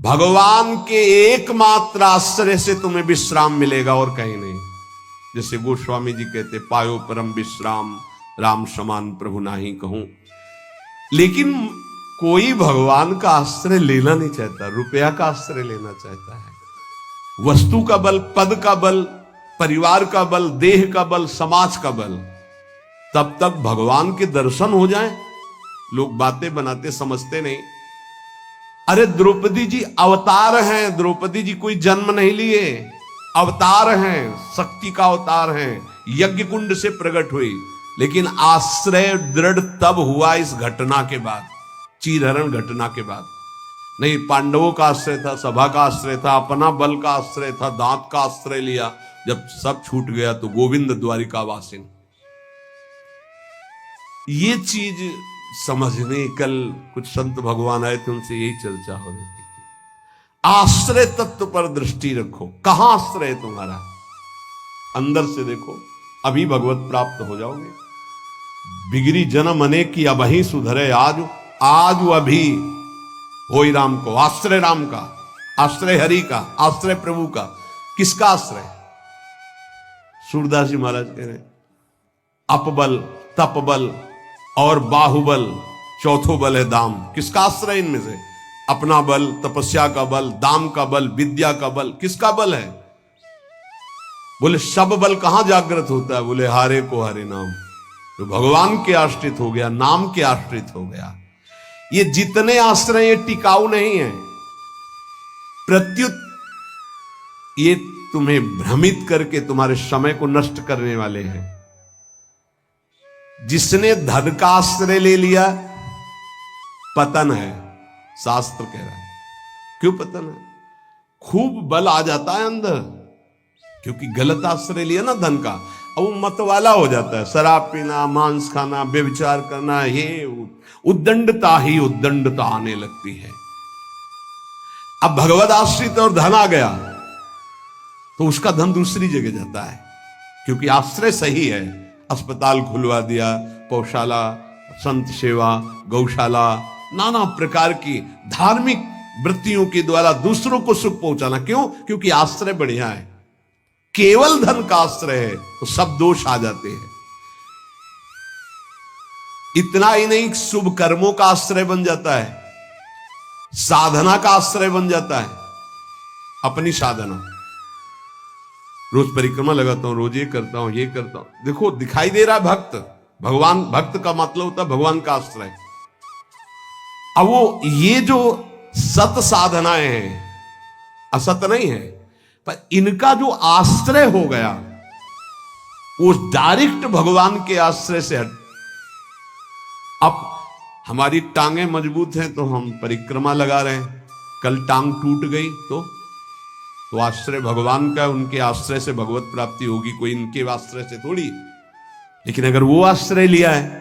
भगवान के एकमात्र आश्रय से तुम्हें विश्राम मिलेगा और कहीं नहीं। जैसे गोस्वामी जी कहते, पायो परम विश्राम राम समान प्रभु नाही कहूं। लेकिन कोई भगवान का आश्रय लेना नहीं चाहता, रुपया का आश्रय लेना चाहता है। वस्तु का बल, पद का बल, परिवार का बल, देह का बल, समाज का बल। तब तक भगवान के दर्शन हो जाएं, लोग बातें बनाते समझते नहीं। अरे द्रौपदी जी अवतार हैं, द्रौपदी जी कोई जन्म नहीं लिए, अवतार हैं, शक्ति का अवतार हैं, यज्ञ कुंड से प्रकट हुई। लेकिन आश्रय दृढ़ तब हुआ इस घटना के बाद, चीरहरण घटना के बाद। नहीं, पांडवों का आश्रय था, सभा का आश्रय था, अपना बल का आश्रय था, दांत का आश्रय लिया। जब सब छूट गया तो गोविंद द्वारिका वासिन। ये चीज समझने, कल कुछ संत भगवान आए थे, उनसे यही चर्चा हो रही थी। आश्रय तत्व पर दृष्टि रखो। कहां आश्रय है तुम्हारा? अंदर से देखो, अभी भगवत प्राप्त हो जाओगे। बिगड़ी जन्म अनेक की अबही सुधरे आज, आज अभी होई राम को। आश्रय राम का, आश्रय हरि का, आश्रय प्रभु का। किसका आश्रय? सूरदास जी महाराज कह रहे, अपबल, तपबल और बाहुबल, चौथो बल है दाम। किसका आश्रय इनमें से? अपना बल, तपस्या का बल, दाम का बल, विद्या का बल। किसका बल है? बोले सब बल कहां जागृत होता है? बोले हारे को हरे नाम। तो भगवान के आश्रित हो गया, नाम के आश्रित हो गया। ये जितने आश्रय ये टिकाऊ नहीं है, प्रत्युत ये तुम्हें भ्रमित करके तुम्हारे समय को नष्ट करने वाले हैं। जिसने धन का आश्रय ले लिया, पतन है, शास्त्र कह रहा है। क्यों पतन है? खूब बल आ जाता है अंदर, क्योंकि गलत आश्रय लिया ना धन का। अब वो मत वाला हो जाता है, शराब पीना, मांस खाना, व्यभिचार करना, ये उद्दंडता ही उद्दंडता आने लगती है। अब भगवत आश्रित और धन आ गया तो उसका धन दूसरी जगह जाता है, क्योंकि आश्रय सही है। अस्पताल खुलवा दिया, पौशाला, संत सेवा, गौशाला, नाना प्रकार की धार्मिक वृत्तियों के द्वारा दूसरों को सुख पहुंचाना। क्यों? क्योंकि आश्रय बढ़िया है। केवल धन का आश्रय है तो सब दोष आ जाते हैं। इतना ही नहीं, शुभ कर्मों का आश्रय बन जाता है, साधना का आश्रय बन जाता है। अपनी साधना, रोज परिक्रमा लगाता हूं, रोज ये करता हूं, ये करता हूं। देखो दिखाई दे रहा है भक्त, भगवान। भक्त का मतलब होता है भगवान का आश्रय। अब वो ये जो सत साधनाएं हैं, असत नहीं है, पर इनका जो आश्रय हो गया वो डायरेक्ट भगवान के आश्रय से हट। अब हमारी टांगें मजबूत हैं तो हम परिक्रमा लगा रहे हैं, कल टांग टूट गई तो आश्रय भगवान का, उनके आश्रय से भगवत प्राप्ति होगी, कोई इनके आश्रय से थोड़ी। लेकिन अगर वो आश्रय लिया है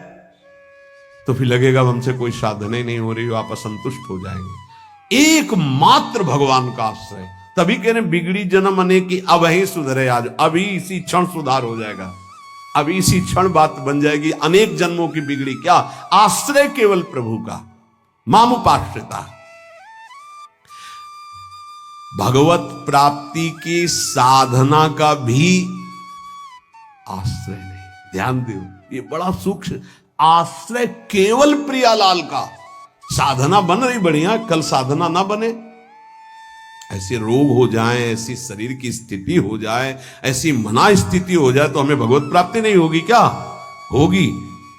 तो फिर लगेगा हमसे कोई साधना ही नहीं हो रही, आप असंतुष्ट हो जाएंगे। एकमात्र भगवान का आश्रय। तभी कह रहे बिगड़ी जन्म अनेक की अबही सुधरे आज। अभी इसी क्षण सुधार हो जाएगा, अभी इसी क्षण बात बन जाएगी। अनेक जन्मों की बिगड़ी क्या? आश्रय केवल प्रभु का, मामुपाश्रिता। भगवत प्राप्ति की साधना का भी आश्रय नहीं। ध्यान दो, ये बड़ा सूक्ष्म। आश्रय केवल प्रियालाल का। साधना बन रही बढ़िया, कल साधना ना बने, ऐसे रोग हो जाए, ऐसी शरीर की स्थिति हो जाए, ऐसी मना स्थिति हो जाए तो हमें भगवत प्राप्ति नहीं होगी क्या? होगी।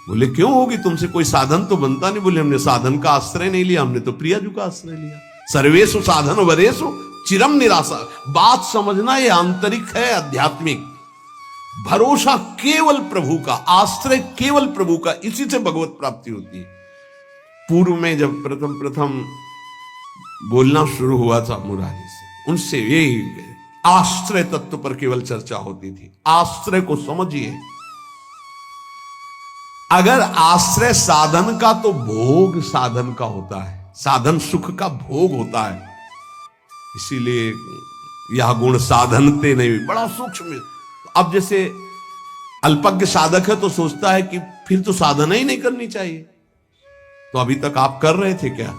बोले क्यों होगी? तुमसे कोई साधन तो बनता नहीं। बोले हमने साधन का आश्रय नहीं लिया, हमने तो प्रियाजू का आश्रय लिया। सर्वेशु साधन वरेशु चिरम निराशा। बात समझना, ये आंतरिक है, आध्यात्मिक। भरोसा केवल प्रभु का, आश्रय केवल प्रभु का, इसी से भगवत प्राप्ति होती है। पूर्व में जब प्रथम बोलना शुरू हुआ था मुरारी से, उनसे यही आश्रय तत्व पर केवल चर्चा होती थी। आश्रय को समझिए। अगर आश्रय साधन का, तो भोग साधन का होता है, साधन सुख का भोग होता है। इसीलिए यह गुण साधनते नहीं, बड़ा सूक्ष्म। अब जैसे अल्पज्ञ साधक है तो सोचता है कि फिर तो साधना ही नहीं करनी चाहिए। तो अभी तक आप कर रहे थे क्या?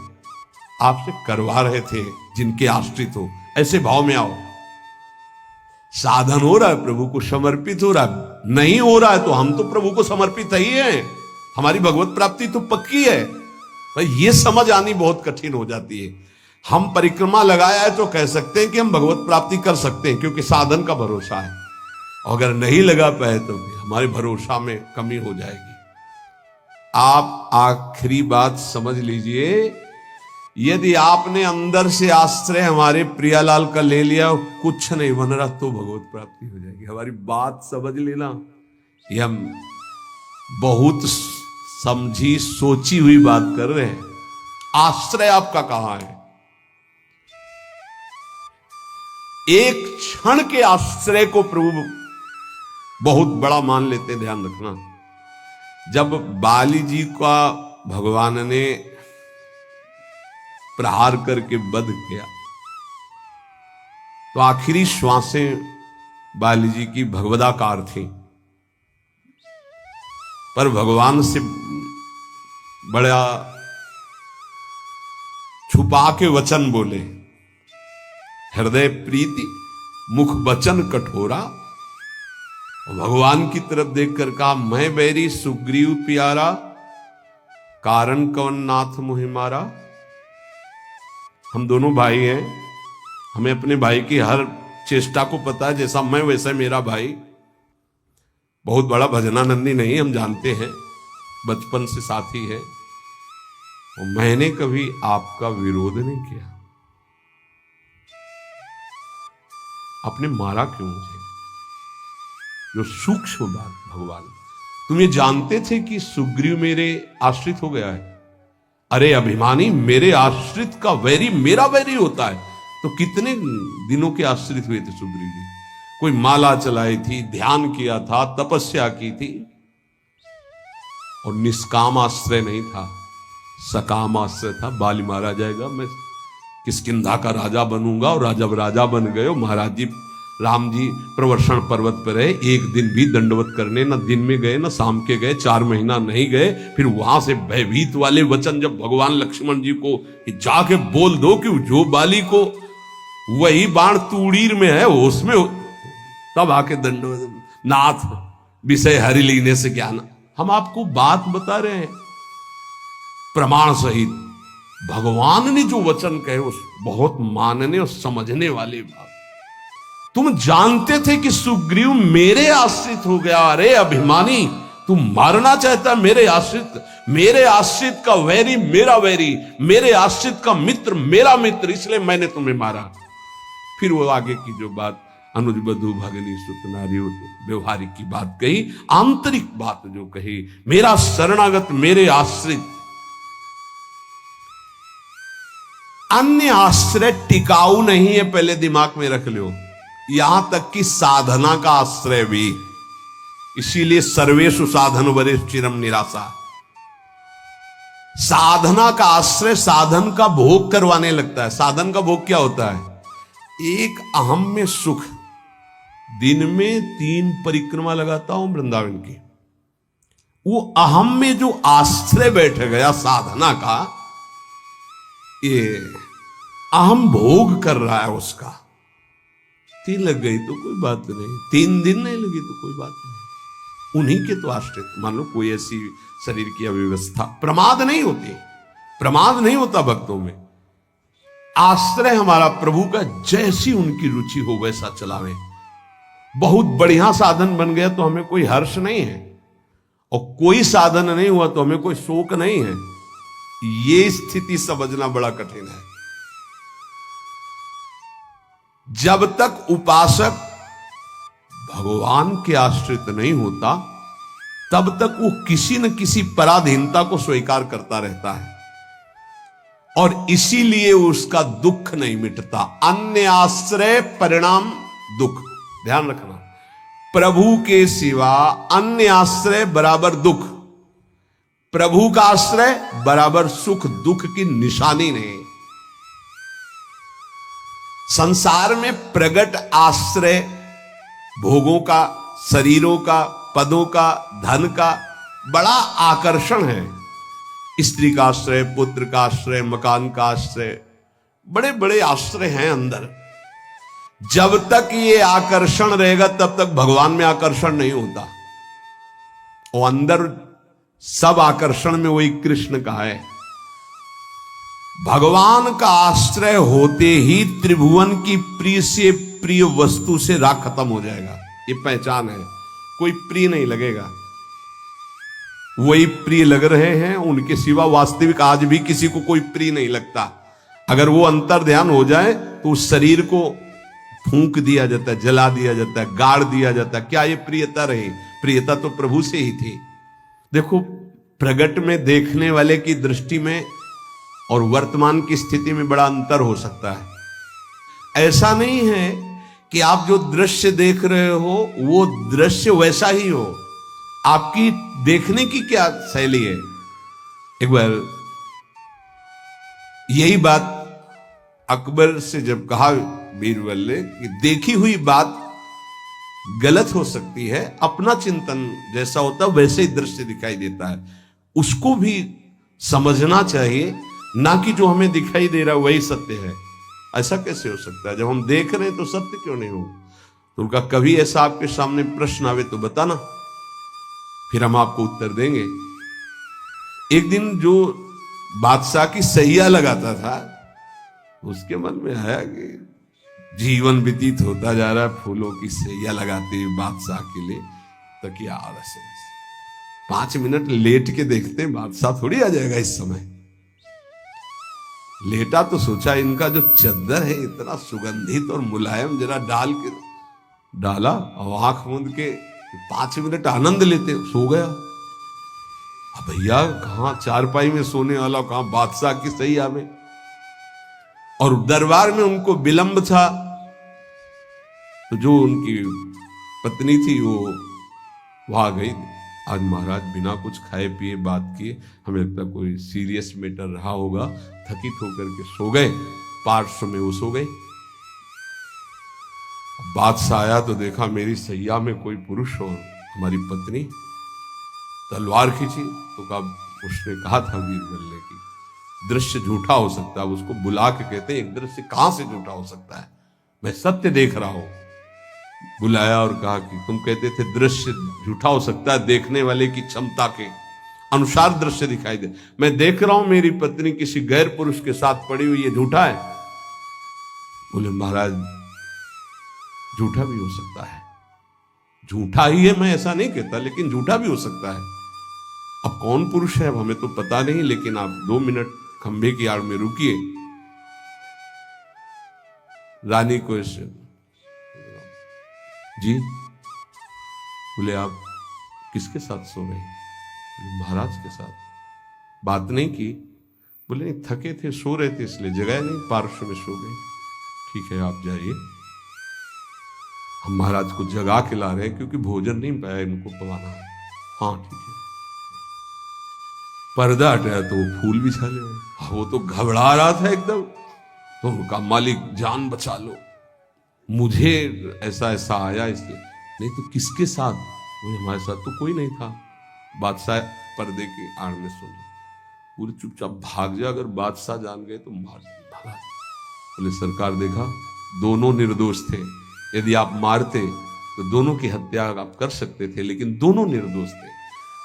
आपसे करवा रहे थे। जिनके आश्रित हो, ऐसे भाव में आओ। साधन हो रहा है, प्रभु को समर्पित हो रहा है, नहीं हो रहा है तो हम तो प्रभु को समर्पित ही हैं, हमारी भगवत प्राप्ति तो पक्की है। भाई ये समझ आनी बहुत कठिन हो जाती है। हम परिक्रमा लगाया है तो कह सकते हैं कि हम भगवत प्राप्ति कर सकते हैं, क्योंकि साधन का भरोसा है। अगर नहीं लगा पाए तो भी हमारे भरोसा में कमी हो जाएगी। आप आखिरी बात समझ लीजिए, यदि आपने अंदर से आश्रय हमारे प्रियालाल का ले लिया, कुछ नहीं बन रहा, तो भगवत प्राप्ति हो जाएगी। हमारी बात समझ लेना, ये हम बहुत समझी सोची हुई बात कर रहे हैं। आश्रय आपका कहां है? एक क्षण के आश्रय को प्रभु बहुत बड़ा मान लेते, ध्यान रखना। जब बाली जी का भगवान ने प्रहार करके वध किया तो आखिरी श्वासें बाली जी की भगवदाकार थी, पर भगवान से बड़ा छुपा के वचन बोले, हृदय प्रीति मुख वचन कठोरा। और भगवान की तरफ देखकर कहा, मैं बैरी सुग्रीव प्यारा, कारण कवन नाथ मुहि मारा। हम दोनों भाई हैं, हमें अपने भाई की हर चेष्टा को पता है, जैसा मैं वैसा मेरा भाई। बहुत बड़ा भजनानंदी नहीं, हम जानते हैं, बचपन से साथी है, और मैंने कभी आपका विरोध नहीं किया। आपने मारा क्यों मुझे? जो सूक्ष्म बात, भगवान तुम ये जानते थे कि सुग्रीव मेरे आश्रित हो गया है? अरे अभिमानी, मेरे आश्रित का वैरी मेरा वैरी होता है। तो कितने दिनों के आश्रित हुए थे सुग्रीव जी? कोई माला चलाई थी, ध्यान किया था, तपस्या की थी, और निष्काम आश्रय नहीं था, सकाम आश्रय था। बाली मारा जाएगा, मैं किष्किंधा का राजा बनूंगा। और जब राजा बन गए, महाराज जी राम जी प्रवर्षण पर्वत पर रहे, एक दिन भी दंडवत करने न दिन में गए न शाम के गए, 4 महीना नहीं गए। फिर वहां से भयभीत वाले वचन जब भगवान लक्ष्मण जी को जाके बोल दो कि जो बाली को वही बाण तूड़ीर में है उसमें, तब आके दंडवत, नाथ विषय हरि लीने से ज्ञान। हम आपको बात बता रहे हैं प्रमाण सहित। भगवान ने जो वचन कहे उस बहुत मानने और समझने वाली बात। तुम जानते थे कि सुग्रीव मेरे आश्रित हो गया। अरे अभिमानी, तुम मारना चाहता मेरे आश्रित का वैरी मेरा वैरी, मेरे आश्रित का मित्र मेरा मित्र, इसलिए मैंने तुम्हें मारा। फिर वो आगे की जो बात अनुज बधु भगनी सुत नारी व्यवहारिक की बात कही, आंतरिक बात जो कही, मेरा शरणागत मेरे आश्रित। अन्य आश्रय टिकाऊ नहीं है, पहले दिमाग में रख लो। यहां तक कि साधना का आश्रय भी। इसीलिए सर्वेषु साधन वरेषु चिरम निराशा। साधना का आश्रय साधन का भोग करवाने लगता है। साधन का भोग क्या होता है? एक अहम में सुख। दिन में 3 परिक्रमा लगाता हूं वृंदावन की, वो अहम में जो आश्रय बैठ गया साधना का, ये अहम भोग कर रहा है उसका। 3 लग गई तो कोई बात नहीं, 3 दिन नहीं लगी तो कोई बात नहीं। उन्हीं के तो आश्रित। मान लो कोई ऐसी शरीर की अव्यवस्था, प्रमाद नहीं होती, प्रमाद नहीं होता भक्तों में। आश्रय हमारा प्रभु का, जैसी उनकी रुचि हो वैसा चलावे। बहुत बढ़िया साधन बन गया तो हमें कोई हर्ष नहीं है, और कोई साधन नहीं हुआ तो हमें कोई शोक नहीं है। ये स्थिति समझना बड़ा कठिन है। जब तक उपासक भगवान के आश्रित नहीं होता, तब तक वो किसी न किसी पराधीनता को स्वीकार करता रहता है, और इसीलिए उसका दुख नहीं मिटता। अन्य आश्रय परिणाम दुख। ध्यान रखना, प्रभु के सिवा अन्य आश्रय बराबर दुख, प्रभु का आश्रय बराबर सुख। दुख की निशानी नहीं। संसार में प्रगट आश्रय भोगों का, शरीरों का, पदों का, धन का बड़ा आकर्षण है। स्त्री का आश्रय, पुत्र का आश्रय, मकान का आश्रय, बड़े बड़े आश्रय हैं अंदर। जब तक ये आकर्षण रहेगा तब तक भगवान में आकर्षण नहीं होता। और अंदर सब आकर्षण में वही कृष्ण का है। भगवान का आश्रय होते ही त्रिभुवन की प्रिय से प्रिय वस्तु से राग खत्म हो जाएगा। ये पहचान है, कोई प्रिय नहीं लगेगा। वही प्रिय लग रहे हैं, उनके सिवा वास्तविक आज भी किसी को कोई प्रिय नहीं लगता। अगर वो अंतर ध्यान हो जाए तो उस शरीर को फूंक दिया जाता है, जला दिया जाता है, गाड़ दिया जाता है। क्या ये प्रियता रही? प्रियता तो प्रभु से ही थी। देखो, प्रगट में देखने वाले की दृष्टि में और वर्तमान की स्थिति में बड़ा अंतर हो सकता है। ऐसा नहीं है कि आप जो दृश्य देख रहे हो वो दृश्य वैसा ही हो, आपकी देखने की क्या शैली है। एक बार यही बात अकबर से जब कहा बीरबल ने कि देखी हुई बात गलत हो सकती है, अपना चिंतन जैसा होता है वैसे ही दृश्य दिखाई देता है, उसको भी समझना चाहिए, ना कि जो हमें दिखाई दे रहा है वही सत्य है। ऐसा कैसे हो सकता है? जब हम देख रहे हैं तो सत्य क्यों नहीं हो? तो उनका कभी ऐसा आपके सामने प्रश्न आवे तो बताना, फिर हम आपको उत्तर देंगे। एक दिन जो बादशाह की सैया लगाता था, उसके मन में आया कि जीवन व्यतीत होता जा रहा है फूलों की सैया लगाते हुए बादशाह के लिए, तकिया आ रहा है। 5 मिनट लेट के देखते हैं, बादशाह थोड़ी आ जाएगा इस समय। लेटा तो सोचा इनका जो चद्दर है इतना सुगंधित और मुलायम, जरा डाल के डाला और आंख मूंद के 5 मिनट आनंद लेते, सो गया। अब भैया कहां चारपाई में सोने वाला, कहां बादशाह की सैया में। और दरबार में उनको विलंब था, तो जो उनकी पत्नी थी वो वहां गई। आज महाराज बिना कुछ खाए पिए बात किए, हमें लगता कोई सीरियस मैटर रहा होगा, थकित होकर के सो गए। पार्श्व में वो सो गए। बादशाह आया तो देखा मेरी सैया में कोई पुरुष हो, हमारी पत्नी। तलवार खींची तो कहा, उसने कहा था बीरबल ने कि दृश्य झूठा हो सकता है। उसको बुला के कहते हैं एक दृश्य कहां से झूठा हो सकता है, मैं सत्य देख रहा हूं। बुलाया और कहा कि तुम कहते थे दृश्य झूठा हो सकता है, देखने वाले की क्षमता के अनुसार दृश्य दिखाई दे। मैं देख रहा हूं मेरी पत्नी किसी गैर पुरुष के साथ पड़ी हुई, ये झूठा है? बोले महाराज झूठा भी हो सकता है। झूठा ही है मैं ऐसा नहीं कहता, लेकिन झूठा भी हो सकता है। अब कौन पुरुष है अब हमें तो पता नहीं, लेकिन आप 2 मिनट खंभे की आड़ में रुकिए। रानी को ऐसे, जी बोले आप किसके साथ सो रहे हैं? महाराज के साथ। बात नहीं की? बोले नहीं, थके थे, सो रहे थे इसलिए, जगह नहीं, पार्श्व में सो गए। ठीक है आप जाइए, हम महाराज को जगा के ला रहे हैं क्योंकि भोजन नहीं पाया इनको पवाना है। हाँ ठीक है। पर्दा हटाया तो वो फूल बिछा ले। वो तो घबरा रहा था एकदम, तो उनका मालिक जान बचा लो, मुझे ऐसा ऐसा आया इसलिए। नहीं तो किसके साथ? बोले हमारे साथ तो कोई नहीं था। बादशाह पर्दे की आड़ में सो गए। पूरे चुपचाप भाग जा, अगर बादशाह जान गए तो मार भागा। बोले सरकार देखा दोनों निर्दोष थे, यदि आप मारते तो दोनों की हत्या आप कर सकते थे, लेकिन दोनों निर्दोष थे।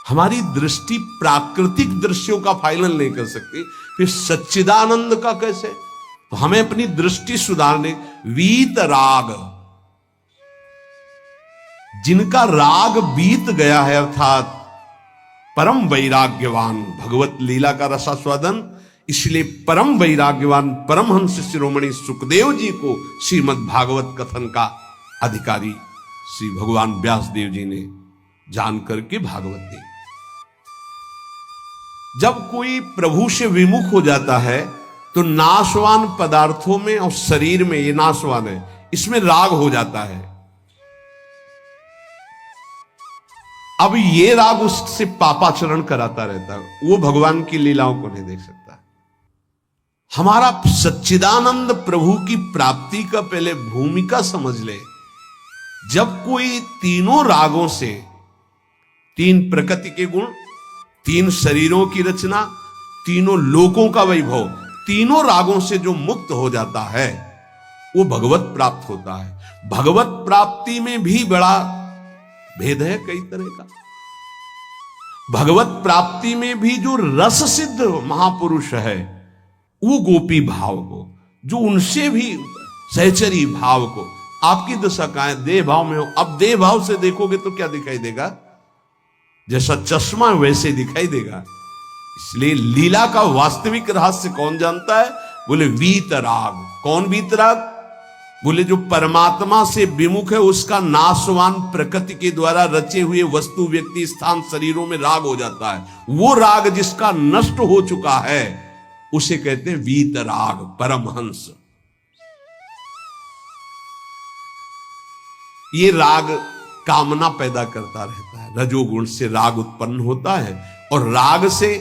हमारी दृष्टि प्राकृतिक दृश्यों का फाइनल नहीं कर सकती, फिर सच्चिदानंद का कैसे? तो हमें अपनी दृष्टि सुधारने, वीत राग, जिनका राग बीत गया है, अर्थात परम वैराग्यवान, भगवत लीला का रसास्वादन, इसलिए परम वैराग्यवान परमहंस शिरोमणि सुखदेव जी को श्रीमद् भागवत कथन का अधिकारी श्री भगवान व्यासदेव जी ने जान करके भागवत दी। जब कोई प्रभु से विमुख हो जाता है तो नाशवान पदार्थों में और शरीर में, ये नाशवान है, इसमें राग हो जाता है। अब ये राग उससे पापाचरण कराता रहता है, वो भगवान की लीलाओं को नहीं देख सकता। हमारा सच्चिदानंद प्रभु की प्राप्ति का पहले भूमिका समझ ले। जब कोई तीनों रागों से, 3 प्रकृति के गुण, 3 शरीरों की रचना, तीनों लोकों का वैभव, तीनों रागों से जो मुक्त हो जाता है वो भगवत प्राप्त होता है। भगवत प्राप्ति में भी बड़ा भेद है कई तरह का। भगवत प्राप्ति में भी जो रस सिद्ध महापुरुष है वो गोपी भाव को, जो उनसे भी सहचरी भाव को, आपकी दशा का है देह भाव में हो। अब देह भाव से देखोगे तो क्या दिखाई देगा? जैसा चश्मा वैसे दिखाई देगा। इसलिए लीला का वास्तविक रहस्य कौन जानता है? बोले वीतराग। कौन वीतराग? बोले जो परमात्मा से विमुख है उसका नाशवान प्रकृति के द्वारा रचे हुए वस्तु, व्यक्ति, स्थान, शरीरों में राग हो जाता है। वो राग जिसका नष्ट हो चुका है उसे कहते हैं वीतराग, परमहंस। ये राग कामना पैदा करता रहता है। रजोगुण से राग उत्पन्न होता है और राग से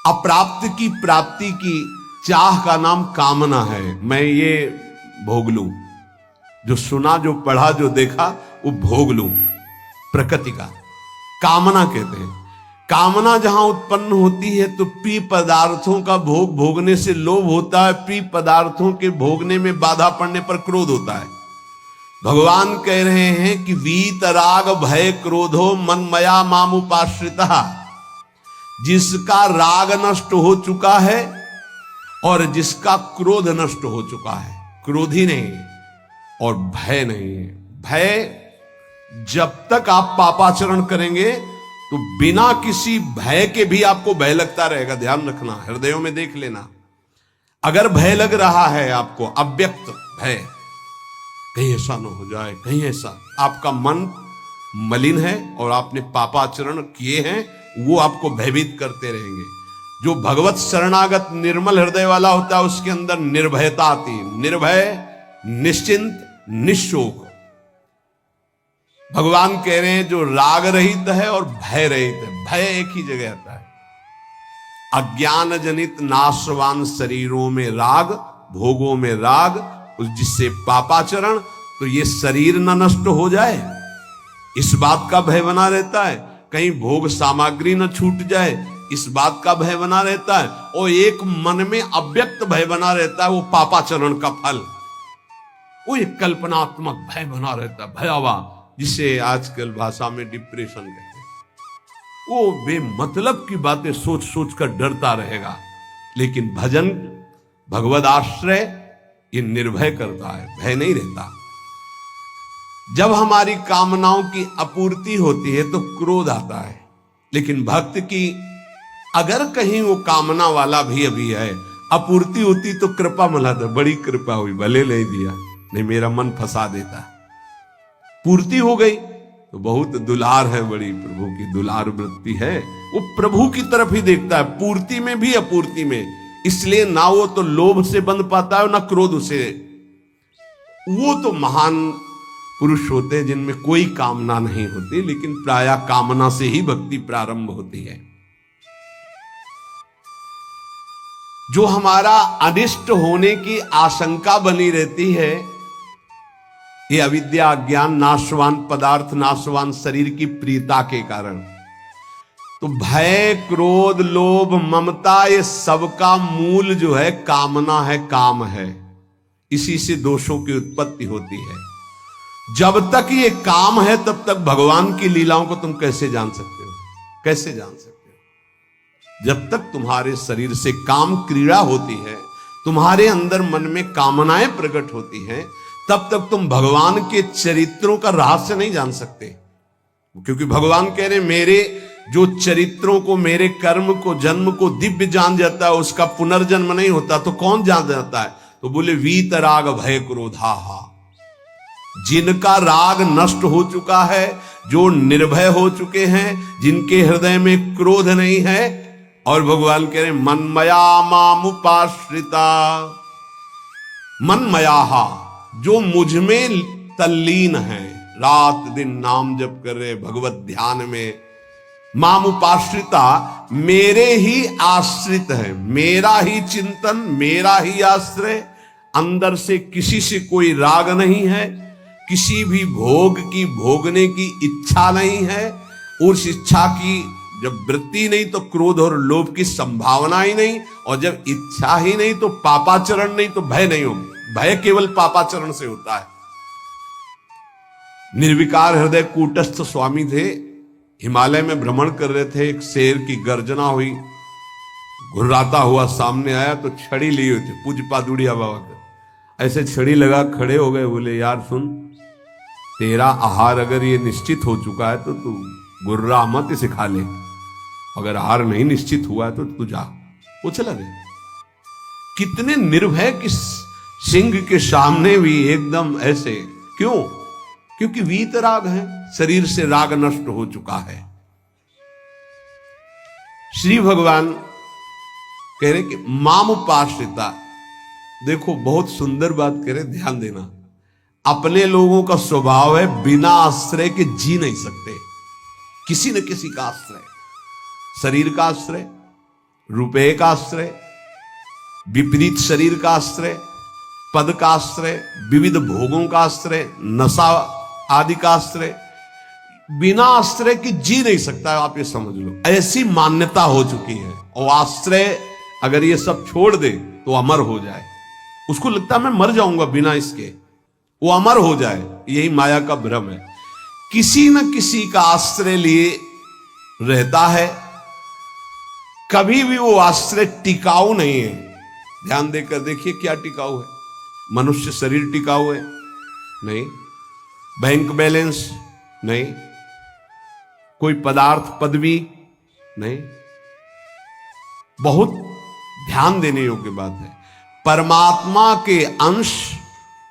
अप्राप्त की प्राप्ति की चाह का नाम कामना है। मैं ये भोग लूं, जो सुना, जो पढ़ा, जो देखा वो भोग लूं, प्रकृति का कामना कहते हैं। कामना जहां उत्पन्न होती है तो प्रिय पदार्थों का भोग भोगने से लोभ होता है, प्रिय पदार्थों के भोगने में बाधा पड़ने पर क्रोध होता है। भगवान कह रहे हैं कि वीतराग भय क्रोधो मनमया मामुपाश्रिता। जिसका राग नष्ट हो चुका है और जिसका क्रोध नष्ट हो चुका है, क्रोधी नहीं और भय नहीं है। भय, जब तक आप पापाचरण करेंगे तो बिना किसी भय के भी आपको भय लगता रहेगा। ध्यान रखना, हृदयों में देख लेना। अगर भय लग रहा है आपको, अव्यक्त भय, कहीं ऐसा न हो जाए, कहीं ऐसा, आपका मन मलिन है और आपने पापाचरण किए हैं, वो आपको भयभीत करते रहेंगे। जो भगवत शरणागत निर्मल हृदय वाला होता है उसके अंदर निर्भयता आती है। निर्भय, निश्चिंत, निशोक। भगवान कह रहे हैं जो राग रहित है और भय रहित है। भय एक ही जगह आता है। अज्ञान जनित नाशवान शरीरों में राग, भोगों में राग, जिससे पापाचरण, तो ये शरीर न नष्ट हो जाए इस बात का भय बना रहता है। कहीं भोग सामग्री न छूट जाए इस बात का भय बना रहता है। और एक मन में अव्यक्त भय बना रहता है, वो पापाचरण का फल, वो एक कल्पनात्मक भय बना रहता है, भयावह, जिसे आजकल भाषा में डिप्रेशन कहते हैं। वो बेमतलब की बातें सोच सोच कर डरता रहेगा। लेकिन भजन, भगवद आश्रय, ये निर्भय करता है, भय नहीं रहता। जब हमारी कामनाओं की आपूर्ति होती है तो क्रोध आता है। लेकिन भक्त की अगर कहीं वो कामना वाला भी अभी है, आपूर्ति होती तो कृपा मनाता, बड़ी कृपा हुई, भले नहीं दिया, नहीं मेरा मन फंसा देता। पूर्ति हो गई तो बहुत दुलार है, बड़ी प्रभु की दुलार वृत्ति है। वो प्रभु की तरफ ही देखता है, पूर्ति में भी अपूर्ति में। इसलिए ना वो तो लोभ से बंध पाता है ना क्रोध से। वो तो महान पुरुष होते हैं जिनमें कोई कामना नहीं होती, लेकिन प्रायः कामना से ही भक्ति प्रारंभ होती है। जो हमारा अनिष्ट होने की आशंका बनी रहती है, ये अविद्या, अज्ञान, नाशवान पदार्थ, नाशवान शरीर की प्रियता के कारण। तो भय, क्रोध, लोभ, ममता, ये सबका मूल जो है कामना है, काम है। इसी से दोषों की उत्पत्ति होती है। जब तक ये काम है तब तक भगवान की लीलाओं को तुम कैसे जान सकते हो? कैसे जान सकते हो? जब तक तुम्हारे शरीर से काम क्रीड़ा होती है, तुम्हारे अंदर मन में कामनाएं प्रकट होती हैं, तब तक तुम भगवान के चरित्रों का रहस्य नहीं जान सकते। क्योंकि भगवान कह रहे मेरे जो चरित्रों को, मेरे कर्म को, जन्म को दिव्य जान जाता है, उसका पुनर्जन्म नहीं होता, तो कौन जान जाता है? तो बोले वीतराग भय क्रोधाहा। जिनका राग नष्ट हो चुका है, जो निर्भय हो चुके हैं, जिनके हृदय में क्रोध नहीं है, और भगवान कह रहे मनमया मामुपाश्रिता। मनमयाहा, जो मुझ में तल्लीन है, रात दिन नाम जप कर रहे, भगवत ध्यान में, मामुपाश्रिता, मेरे ही आश्रित है, मेरा ही चिंतन, मेरा ही आश्रय, अंदर से किसी से कोई राग नहीं है, किसी भी भोग की भोगने की इच्छा नहीं है, उस इच्छा की जब वृत्ति नहीं तो क्रोध और लोभ की संभावना ही नहीं, और जब इच्छा ही नहीं तो पापाचरण नहीं, तो भय नहीं होगी। भय केवल पापाचरण से होता है। निर्विकार हृदय कूटस्थ स्वामी थे, हिमालय में भ्रमण कर रहे थे। एक शेर की गर्जना हुई, घुर्राता हुआ सामने आया तो छड़ी ली हुई थी पूज्य पादुड़िया बाबा का। ऐसे छड़ी लगा खड़े हो गए, बोले यार सुन, तेरा आहार अगर ये निश्चित हो चुका है तो तू गुर्रा मत इसे खा ले, अगर आहार नहीं निश्चित हुआ है तो तू जा। वो चला गया। कितने निर्भय कि सिंह के सामने भी एकदम ऐसे। क्यों? क्योंकि वीतराग है, शरीर से राग नष्ट हो चुका है। श्री भगवान कह रहे कि माम उपाश्रिता। देखो बहुत सुंदर बात कह रहे, ध्यान देना। अपने लोगों का स्वभाव है बिना आश्रय के जी नहीं सकते। किसी न किसी का आश्रय, शरीर का आश्रय, रुपए का आश्रय, विपरीत शरीर का आश्रय, पद का आश्रय, विविध भोगों का आश्रय, नशा आदि का आश्रय। बिना आश्रय की जी नहीं सकता है, आप ये समझ लो। ऐसी मान्यता हो चुकी है। और आश्रय अगर ये सब छोड़ दे तो अमर हो जाए। उसको लगता है मैं मर जाऊंगा बिना इसके, वो अमर हो जाए। यही माया का भ्रम है। किसी न किसी का आश्रय लिए रहता है, कभी भी वो आश्रय टिकाऊ नहीं है। ध्यान देकर देखिए क्या टिकाऊ है। मनुष्य शरीर टिकाऊ है? नहीं। Bank balance? नहीं। कोई पदार्थ पदवी? नहीं। बहुत ध्यान देने योग्य बात है। परमात्मा के अंश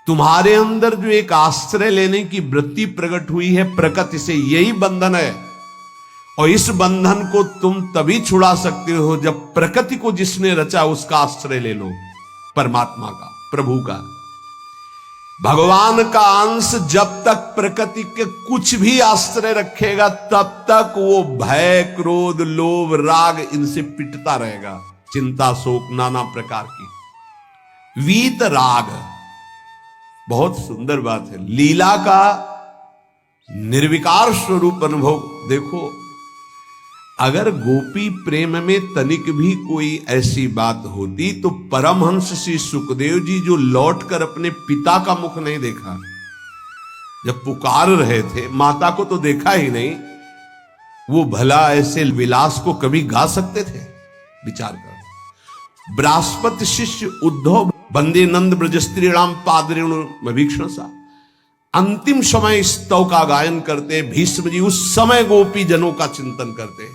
तुम्हारे अंदर जो एक आश्रय लेने की वृत्ति प्रकट हुई है प्रकृति से, यही बंधन है। और इस बंधन को तुम तभी छुड़ा सकते हो जब प्रकृति को जिसने रचा उसका आश्रय ले लो, परमात्मा का, प्रभु का। भगवान का अंश जब तक प्रकृति के कुछ भी आश्रय रखेगा तब तक वो भय, क्रोध, लोभ, राग इनसे पिटता रहेगा। चिंता, शोक, नाना प्रकार की वीत राग। बहुत सुंदर बात है। लीला का निर्विकार स्वरूप अनुभव देखो। अगर गोपी प्रेम में तनिक भी कोई ऐसी बात होती तो परमहंस श्री सुखदेव जी जो लौटकर अपने पिता का मुख नहीं देखा, जब पुकार रहे थे, माता को तो देखा ही नहीं, वो भला ऐसे विलास को कभी गा सकते थे? विचार कर। बृहस्पति शिष्य उद्धव वंदे नंद ब्रज स्त्रीणाम पादरेणु भीक्षण सा, अंतिम समय स्तव का गायन करते। भीष्म जी उस समय गोपी जनों का चिंतन करते,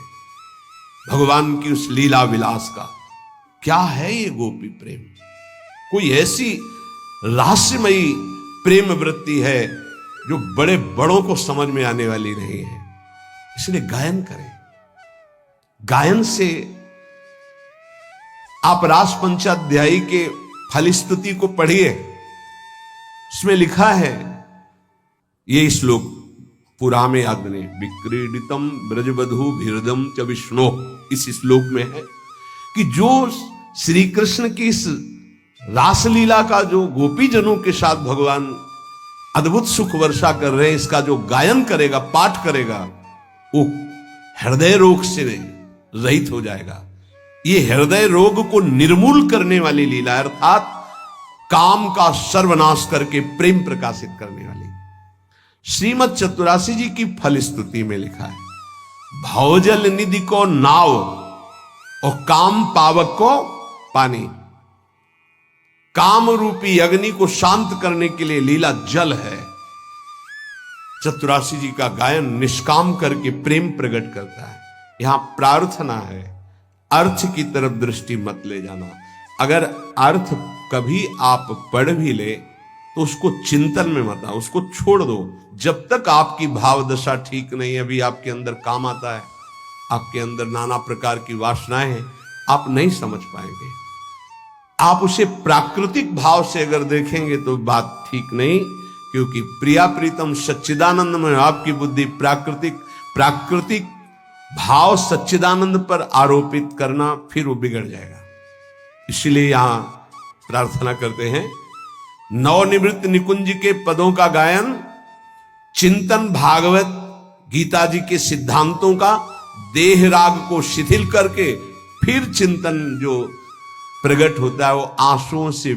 भगवान की उस लीला विलास का। क्या है ये गोपी प्रेम? कोई ऐसी रहस्यमयी प्रेम वृत्ति है जो बड़े बड़ों को समझ में आने वाली नहीं है। इसलिए गायन करें। गायन से आप रास पंचाध्यायी के फलस्तुति को पढ़िए, उसमें लिखा है ये श्लोक पुरा में याद नहीं, विक्रीडितम ब्रजबधु भीरदम च विष्णु, इस श्लोक में है कि जो श्री कृष्ण की इस रासलीला का जो गोपी जनों के साथ भगवान अद्भुत सुख वर्षा कर रहे हैं, इसका जो गायन करेगा, पाठ करेगा, वो हृदय रोग से रहित हो जाएगा। ये हृदय रोग को निर्मूल करने वाली लीला, अर्थात काम का सर्वनाश करके प्रेम प्रकाशित करने वाली। श्रीमद चतुरासी जी की फलस्तुति में लिखा है, भवजल निधि को नाव और काम पावक को पानी। काम रूपी अग्नि को शांत करने के लिए लीला जल है। चतुरासी जी का गायन निष्काम करके प्रेम प्रकट करता है। यहां प्रार्थना है, अर्थ की तरफ दृष्टि मत ले जाना। अगर अर्थ कभी आप पढ़ भी ले तो उसको चिंतन में मत आओ, उसको छोड़ दो। जब तक आपकी भाव दशा ठीक नहीं है, अभी आपके अंदर काम आता है, आपके अंदर नाना प्रकार की वासनाएं हैं, आप नहीं समझ पाएंगे। आप उसे प्राकृतिक भाव से अगर देखेंगे तो बात ठीक नहीं, क्योंकि प्रिया प्रीतम सच्चिदानंद में आपकी बुद्धि प्राकृतिक भाव सच्चिदानंद पर आरोपित करना, फिर वो बिगड़ जाएगा। इसलिए यहां प्रार्थना करते हैं, नवनिवृत्त निकुंज के पदों का गायन, चिंतन भागवत गीता जी के सिद्धांतों का, देह राग को शिथिल करके फिर चिंतन जो प्रकट होता है वो आंसुओं से